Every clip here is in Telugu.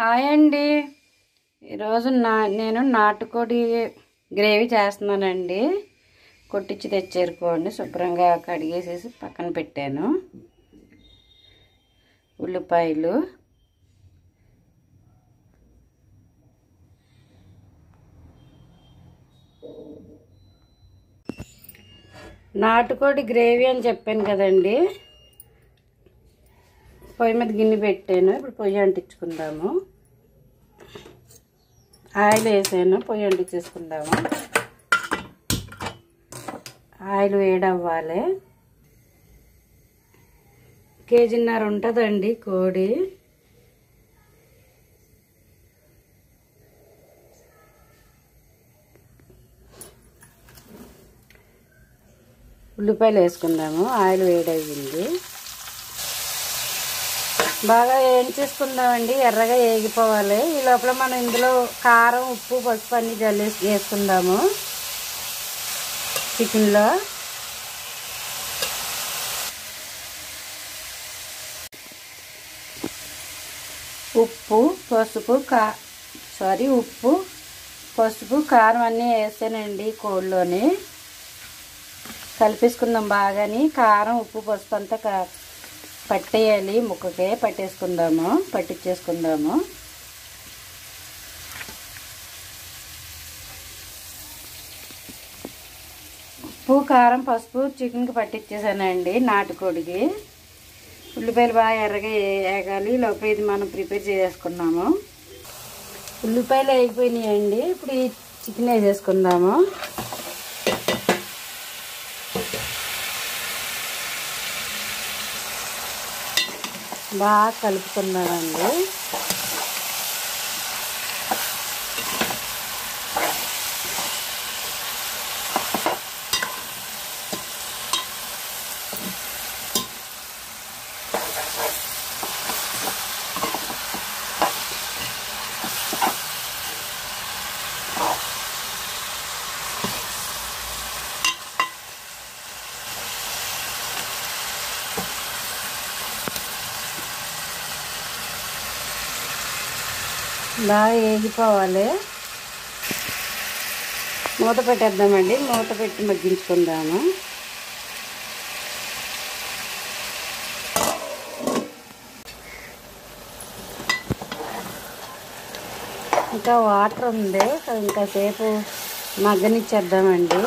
హాయ్ అండి. ఈరోజు నేను నాటుకోడి గ్రేవీ చేస్తున్నానండి. కొట్టించి తెచ్చేరుకోండి, శుభ్రంగా కడిగేసేసి పక్కన పెట్టాను. ఉల్లిపాయలు, నాటుకోడి గ్రేవీ అని చెప్పాను కదండి. పొయ్యి మీద గిన్నె పెట్టాను. ఇప్పుడు పొయ్యి అంటించుకుందాము. ఆయిల్ వేసాను, పొయ్యి అంటించేసుకుందాము. ఆయిల్ వేడవ్వాలి. కేజీన్నర ఉంటుందండి కోడి. ఉల్లిపాయలు వేసుకుందాము. ఆయిల్ వేడయ్యింది. బాగా వేయించేసుకుందామండి. ఎర్రగా వేగిపోవాలి. ఈ లోపల మనం ఇందులో కారం, ఉప్పు, పసుపు అన్నీ జల్లేసి వేసుకుందాము. చికెన్లో ఉప్పు, పసుపు, కారం అన్నీ వేసానండి. కోడిలోని కలిపేసుకుందాం బాగాని. కారం, ఉప్పు, పసుపు అంతా పట్టేయాలి. ముక్కకే పట్టించేసుకుందాము. ఉప్పు, కారం, పసుపు చికెన్కి పట్టించేసానండి. నాటుకోడికి ఉల్లిపాయలు బాగా ఎర్రగా వేగాలి. లోపల ఇది మనం ప్రిపేర్ చేసుకున్నాము. ఉల్లిపాయలు వేగిపోయినాయండి. ఇప్పుడు ఈ చికెన్ వేసేసుకుందాము. బాగా కలుపుకుందామండి. బాగా వేగిపోవాలి. మూత పెట్టేద్దామండి. మూత పెట్టి మగ్గించుకుందాము. ఇంకా వాటర్ ఉంది, ఇంకాసేపు మగ్గనిచ్చేద్దామండి.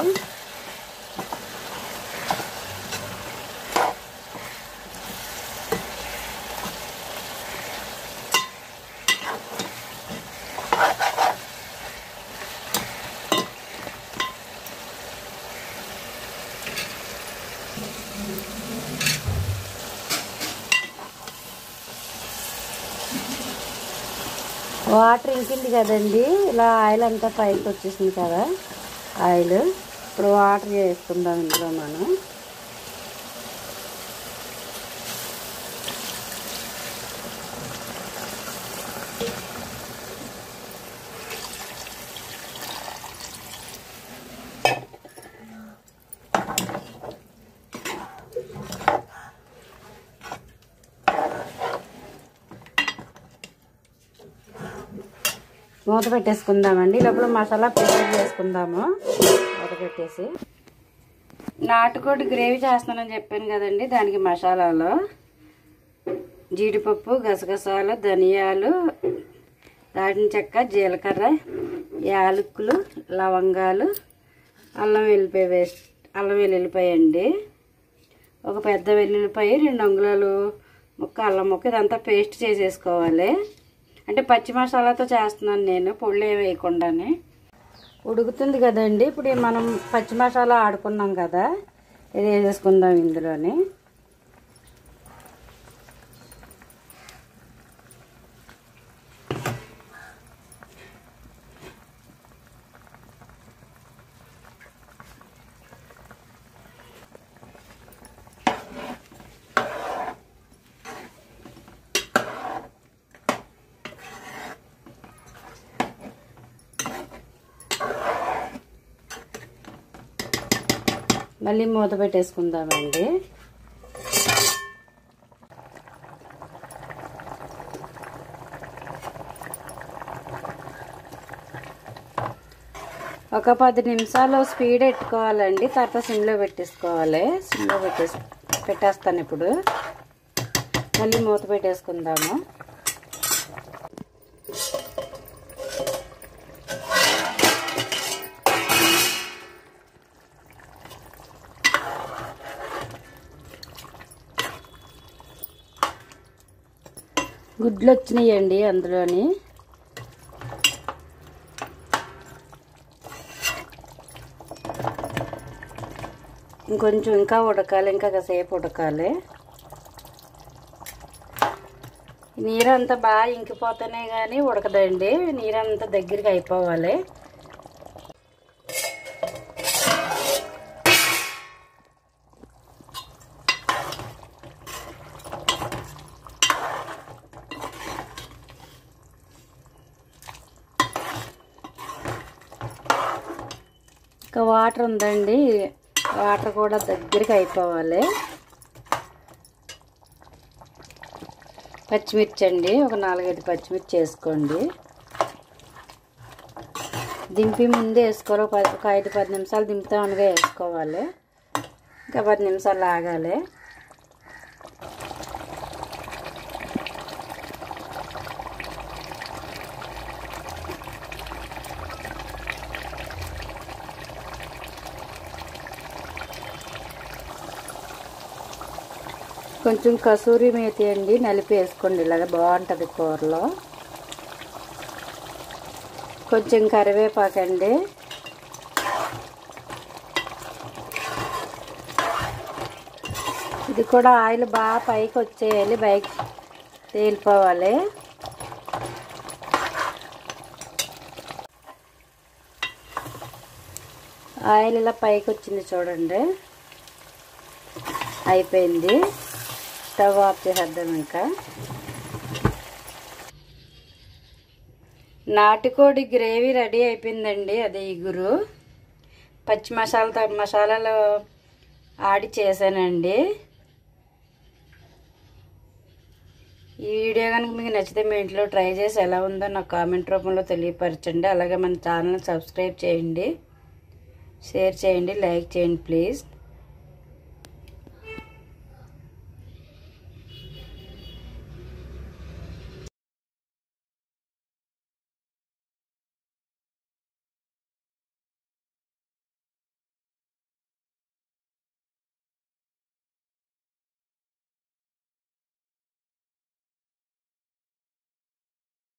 వాటర్ ఇంకింది కదండి. ఇలా ఆయిల్ అంతా పైకి వచ్చేసింది కదా ఆయిల్. ఇప్పుడు వాటర్ వేసుకుందాం ఇందులో మనం. మూత పెట్టేసుకుందామండి. లోపల మసాలా ప్రిపేర్ చేసుకుందాము. మూత పెట్టేసి నాటుకోడి గ్రేవీ చేస్తానని చెప్పాను కదండి. దానికి మసాలాలు జీడిపప్పు, గసగసాలు, ధనియాలు, దాల్చిన చెక్క, జీలకర్ర, యాలకులు, లవంగాలు, అల్లం వెల్లుల్లిపాయ అండి. ఒక పెద్ద వెల్లుల్లిపాయ, 2 అంగుళాలు ముక్క అల్లం ముక్క. ఇదంతా పేస్ట్ చేసేసుకోవాలి. అంటే పచ్చి మసాలాతో చేస్తున్నాను నేను, పొళ్ళు ఏమి వేయకుండానే. ఉడుకుతుంది కదండి. ఇప్పుడు మనం పచ్చి మసాలా ఆడుకున్నాం కదా, ఇది వేసేసుకుందాం ఇందులోని. మళ్ళీ మూత పెట్టేసుకుందామండి. ఒక 10 నిమిషాలు స్పీడ్ పెట్టుకోవాలండి. తర్వాత సిమ్లో పెట్టేసుకోవాలి. సిమ్లో పెట్టేస్తాను. ఇప్పుడు మళ్ళీ మూత పెట్టేసుకుందాము. గుడ్లు వచ్చినాయండి అందులోని. ఇంకొంచెం ఇంకా ఉడకాలి, ఇంకా కాసేపు ఉడకాలి. నీరంతా బాగా ఇంకిపోతేనే కానీ ఉడకదండి. నీరంతా దగ్గరికి అయిపోవాలి. ఇంకా వాటర్ ఉందండి, వాటర్ కూడా దగ్గరికి అయిపోవాలి. పచ్చిమిర్చి అండి, ఒక 4-5 పచ్చిమిర్చి వేసుకోండి. దింపి ముందే వేసుకోవాలి. ఒక 5-10 నిమిషాలు దింపుతా ఉండగా వేసుకోవాలి. ఇంకా 10 నిమిషాలు ఆగాలి. కొంచెం కసూరి మేతి అండి నలిపి వేసుకోండి. ఇలాగ బాగుంటుంది కూరలో. కొంచెం కరివేపాకండి. ఇది కూడా ఆయిల్ బాగా పైకి వచ్చేయాలి, పైకి తేలిపోవాలి. ఆయిల్ ఇలా పైకి వచ్చింది చూడండి. అయిపోయింది. స్టవ్ ఆఫ్ చేసేద్దాం. ఇంకా నాటుకోడి గ్రేవీ రెడీ అయిపోయిందండి. అదే ఇగురు పచ్చి మసాలాలు ఆడి చేశానండి. ఈ వీడియో కనుక మీకు నచ్చితే మీ ఇంట్లో ట్రై చేసి ఎలా ఉందో నాకు కామెంట్ రూపంలో తెలియపరచండి. అలాగే మన ఛానల్ని సబ్స్క్రైబ్ చేయండి, షేర్ చేయండి, లైక్ చేయండి ప్లీజ్.